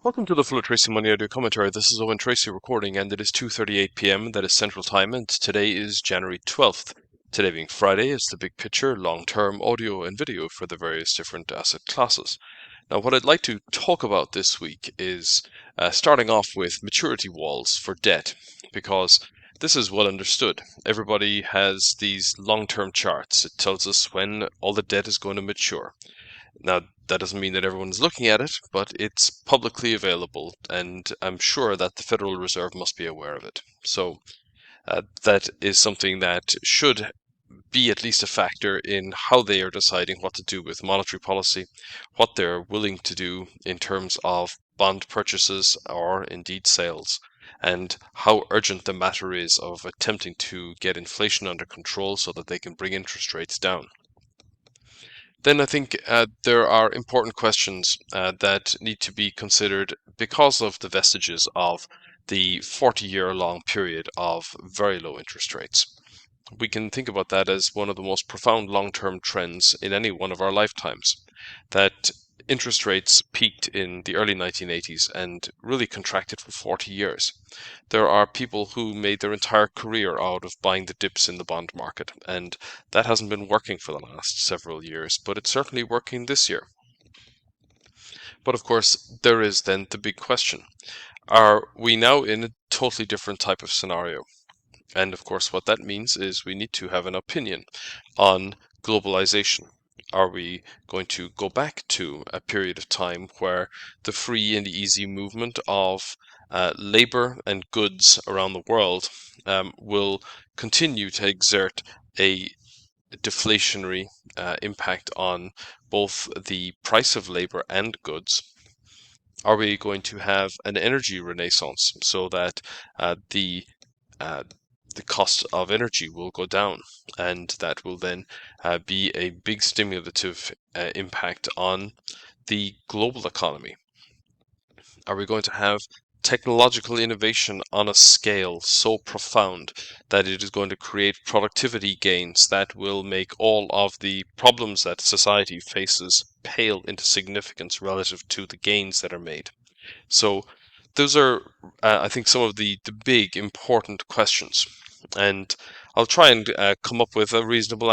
Welcome to the Full of Tracy Money Audio Commentary. This is Owen Tracy recording, and it is 2:38 p.m. That is Central Time, and today is January 12th. Today being Friday, is the big picture, long-term audio and video for the various different asset classes. Now, what I'd like to talk about this week is starting off with maturity walls for debt, because this is well understood. Everybody has these long-term charts. It tells us when all the debt is going to mature. Now, that doesn't mean that everyone's looking at it, but it's publicly available, and I'm sure that the Federal Reserve must be aware of it. So that is something that should be at least a factor in how they are deciding what to do with monetary policy, what they're willing to do in terms of bond purchases or indeed sales, and how urgent the matter is of attempting to get inflation under control so that they can bring interest rates down. Then I think there are important questions that need to be considered because of the vestiges of the 40-year-long period of very low interest rates. We can think about that as one of the most profound long-term trends in any one of our lifetimes, that interest rates peaked in the early 1980s and really contracted for 40 years. There are people who made their entire career out of buying the dips in the bond market, and that hasn't been working for the last several years, but it's certainly working this year. But of course, there is then the big question. Are we now in a totally different type of scenario? And of course, what that means is we need to have an opinion on globalization. Are we going to go back to a period of time where the free and easy movement of labor and goods around the world will continue to exert a deflationary impact on both the price of labor and goods? Are we going to have an energy renaissance so that the cost of energy will go down, and that will then be a big stimulative impact on the global economy? Are we going to have technological innovation on a scale so profound that it is going to create productivity gains that will make all of the problems that society faces pale into significance relative to the gains that are made? So those are, I think, some of the big important questions, and I'll try and come up with a reasonable